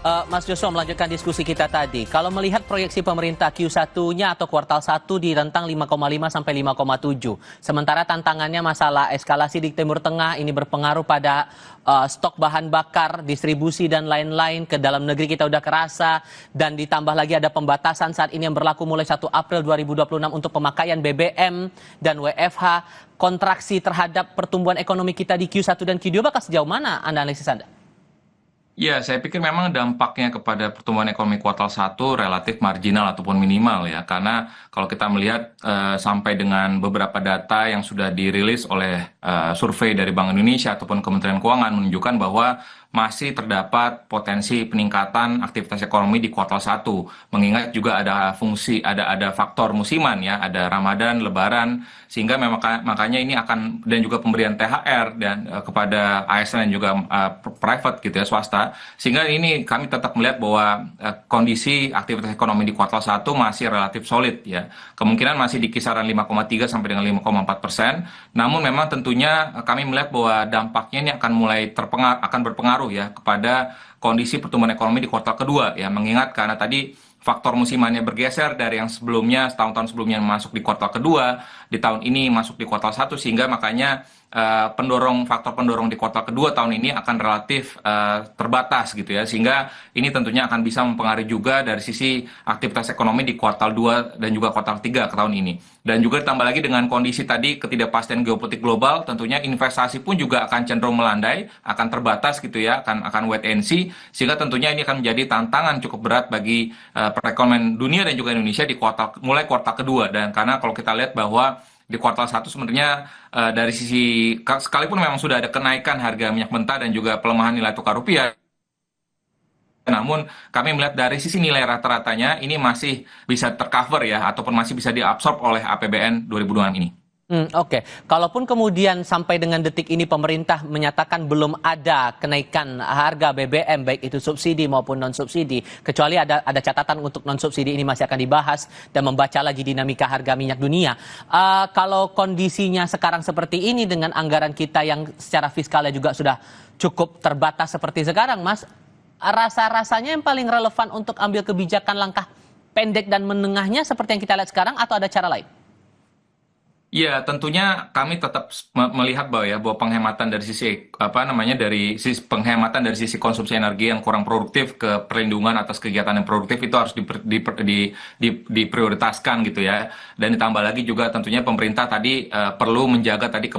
Mas Joshua, melanjutkan diskusi kita tadi. Kalau melihat proyeksi pemerintah Q1-nya atau kuartal 1 di rentang 5,5 sampai 5,7. Sementara tantangannya masalah eskalasi di Timur Tengah ini berpengaruh pada stok bahan bakar, distribusi dan lain-lain. Ke dalam negeri kita udah kerasa, dan ditambah lagi ada pembatasan saat ini yang berlaku mulai 1 April 2026 untuk pemakaian BBM dan WFH. Kontraksi terhadap pertumbuhan ekonomi kita di Q1 dan Q2 bakal sejauh mana analisis Anda? Ya, saya pikir memang dampaknya kepada pertumbuhan ekonomi kuartal 1 relatif marginal ataupun minimal ya. Karena kalau kita melihat sampai dengan beberapa data yang sudah dirilis oleh survei dari Bank Indonesia ataupun Kementerian Keuangan menunjukkan bahwa masih terdapat potensi peningkatan aktivitas ekonomi di kuartal 1. Mengingat juga ada ada faktor musiman ya, ada Ramadan, Lebaran, sehingga makanya ini akan, dan juga pemberian THR dan kepada ASN dan juga private gitu ya, swasta. Sehingga ini kami tetap melihat bahwa kondisi aktivitas ekonomi di kuartal 1 masih relatif solid ya. Kemungkinan masih di kisaran 5,3 sampai dengan 5,4%. Namun memang tentunya kami melihat bahwa dampaknya ini akan berpengaruh ya kepada kondisi pertumbuhan ekonomi di kuartal kedua ya, mengingat karena tadi faktor musimannya bergeser dari yang sebelumnya, tahun-tahun sebelumnya masuk di kuartal kedua, di tahun ini masuk di kuartal 1, sehingga makanya faktor pendorong di kuartal kedua tahun ini akan relatif terbatas gitu ya, sehingga ini tentunya akan bisa mempengaruhi juga dari sisi aktivitas ekonomi di kuartal 2 dan juga kuartal 3 ke tahun ini. Dan juga ditambah lagi dengan kondisi tadi ketidakpastian geopolitik global, tentunya investasi pun juga akan cenderung melandai, akan terbatas gitu ya, akan wait and see, sehingga tentunya ini akan menjadi tantangan cukup berat bagi perekonomian dunia dan juga Indonesia di mulai kuartal kedua. Dan karena kalau kita lihat bahwa di kuartal 1 sebenarnya dari sisi, sekalipun memang sudah ada kenaikan harga minyak mentah dan juga pelemahan nilai tukar rupiah, namun kami melihat dari sisi nilai rata-ratanya ini masih bisa tercover ya, ataupun masih bisa diabsorb oleh APBN 2026 ini. Oke. Kalaupun kemudian sampai dengan detik ini pemerintah menyatakan belum ada kenaikan harga BBM, baik itu subsidi maupun non-subsidi, kecuali ada catatan untuk non-subsidi ini masih akan dibahas dan membaca lagi dinamika harga minyak dunia. Kalau kondisinya sekarang seperti ini dengan anggaran kita yang secara fiskalnya juga sudah cukup terbatas seperti sekarang, Mas, rasa-rasanya yang paling relevan untuk ambil kebijakan langkah pendek dan menengahnya seperti yang kita lihat sekarang, atau ada cara lain? Ya, tentunya kami tetap melihat bahwa penghematan dari sisi penghematan dari sisi konsumsi energi yang kurang produktif ke perlindungan atas kegiatan yang produktif itu harus diprioritaskan gitu ya. Dan ditambah lagi juga tentunya pemerintah tadi perlu menjaga tadi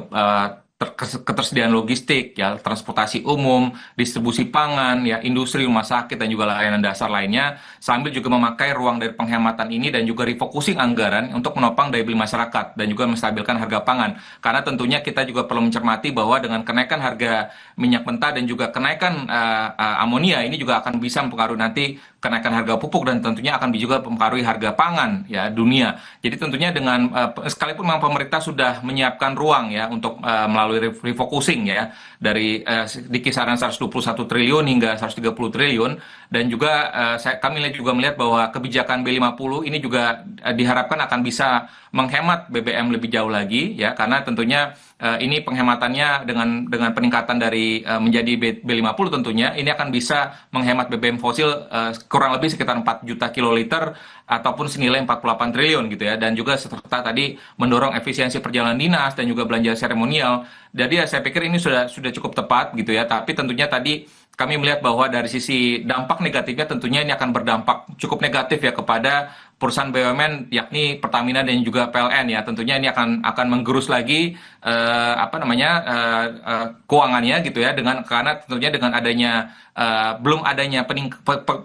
ketersediaan logistik ya, transportasi umum, distribusi pangan ya, industri, rumah sakit dan juga layanan dasar lainnya, sambil juga memakai ruang dari penghematan ini dan juga refocusing anggaran untuk menopang daya beli masyarakat dan juga menstabilkan harga pangan. Karena tentunya kita juga perlu mencermati bahwa dengan kenaikan harga minyak mentah dan juga kenaikan amonia ini juga akan bisa mempengaruhi nanti kenaikan harga pupuk, dan tentunya akan juga mempengaruhi harga pangan ya dunia. Jadi tentunya dengan sekalipun memang pemerintah sudah menyiapkan ruang ya untuk melalui refocusing ya dari di kisaran 121 triliun hingga 130 triliun, dan juga kami juga melihat bahwa kebijakan B50 ini juga diharapkan akan bisa menghemat BBM lebih jauh lagi ya, karena tentunya ini penghematannya dengan peningkatan dari menjadi B50 tentunya ini akan bisa menghemat BBM fosil kurang lebih sekitar 4 juta kiloliter ataupun senilai 48 triliun gitu ya, dan juga serta tadi mendorong efisiensi perjalanan dinas dan juga belanja seremonial. Jadi ya saya pikir ini sudah cukup tepat gitu ya, tapi tentunya tadi kami melihat bahwa dari sisi dampak negatifnya tentunya ini akan berdampak cukup negatif ya kepada perusahaan BUMN yakni Pertamina dan juga PLN ya. Tentunya ini akan menggerus lagi keuangannya gitu ya, karena tentunya dengan adanya belum adanya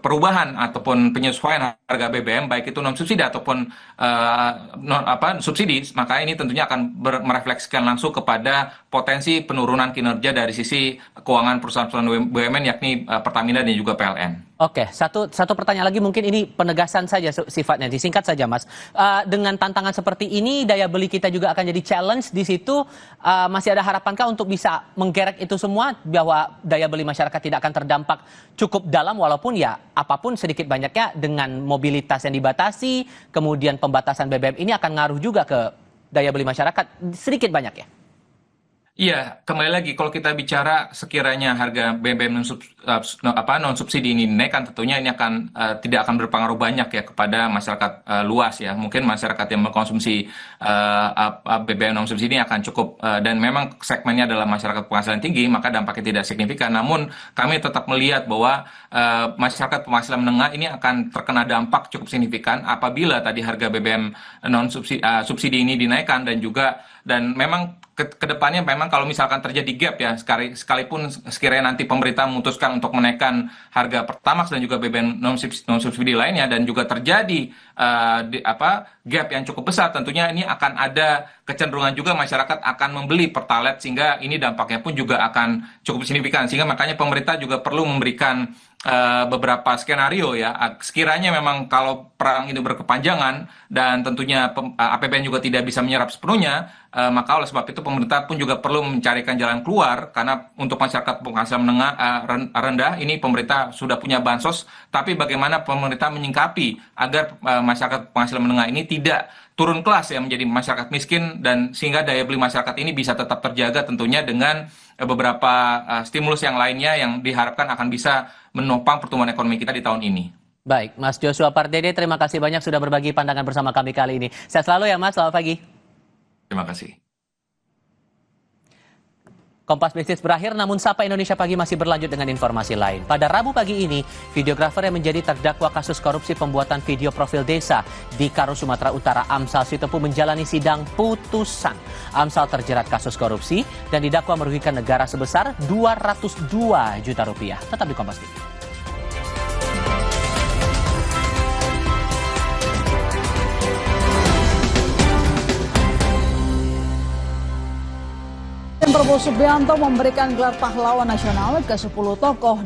perubahan ataupun penyesuaian harga BBM baik itu non subsidi ataupun subsidi, maka ini tentunya akan merefleksikan langsung kepada potensi penurunan kinerja dari sisi keuangan perusahaan-perusahaan BUMN yakni Pertamina dan juga PLN. Oke, satu pertanyaan lagi, mungkin ini penegasan saja sifatnya, disingkat saja Mas. Dengan tantangan seperti ini, daya beli kita juga akan jadi challenge di situ. Masih ada harapankah untuk bisa menggerek itu semua, bahwa daya beli masyarakat tidak akan terdampak cukup dalam, walaupun ya apapun sedikit banyaknya dengan mobilitas yang dibatasi, kemudian pembatasan BBM ini akan ngaruh juga ke daya beli masyarakat sedikit banyak ya? Iya, kembali lagi kalau kita bicara sekiranya harga BBM non subsidi ini dinaikkan, tentunya ini akan tidak akan berpengaruh banyak ya kepada masyarakat luas ya. Mungkin masyarakat yang mengkonsumsi BBM non subsidi ini akan cukup dan memang segmennya adalah masyarakat penghasilan tinggi, maka dampaknya tidak signifikan. Namun kami tetap melihat bahwa masyarakat penghasilan menengah ini akan terkena dampak cukup signifikan apabila tadi harga BBM non subsidi ini dinaikkan dan memang kedepannya memang kalau misalkan terjadi gap ya sekalipun sekiranya nanti pemerintah memutuskan untuk menaikkan harga Pertamax dan juga BBM non subsidi lainnya dan juga terjadi gap yang cukup besar, tentunya ini akan ada kecenderungan juga masyarakat akan membeli Pertalite sehingga ini dampaknya pun juga akan cukup signifikan, sehingga makanya pemerintah juga perlu memberikan beberapa skenario ya. Sekiranya memang kalau perang ini berkepanjangan dan tentunya APBN juga tidak bisa menyerap sepenuhnya, maka oleh sebab itu pemerintah pun juga perlu mencarikan jalan keluar, karena untuk masyarakat penghasilan menengah rendah ini pemerintah sudah punya bansos, tapi bagaimana pemerintah menyingkapi agar masyarakat penghasilan menengah ini tidak turun kelas ya menjadi masyarakat miskin, dan sehingga daya beli masyarakat ini bisa tetap terjaga tentunya dengan beberapa stimulus yang lainnya yang diharapkan akan bisa menopang pertumbuhan ekonomi kita di tahun ini. Baik, Mas Joshua Pardede, terima kasih banyak sudah berbagi pandangan bersama kami kali ini. Sehat selalu ya Mas, selamat pagi. Terima kasih. Kompas Bisnis berakhir, namun Sapa Indonesia Pagi masih berlanjut dengan informasi lain. Pada Rabu pagi ini, videografer yang menjadi terdakwa kasus korupsi pembuatan video profil desa di Karo, Sumatera Utara, Amsal Sitopu menjalani sidang putusan. Amsal terjerat kasus korupsi dan didakwa merugikan negara sebesar 202 juta rupiah. Tetap di Kompas TV. Prabowo Subianto memberikan gelar pahlawan nasional ke 10 tokoh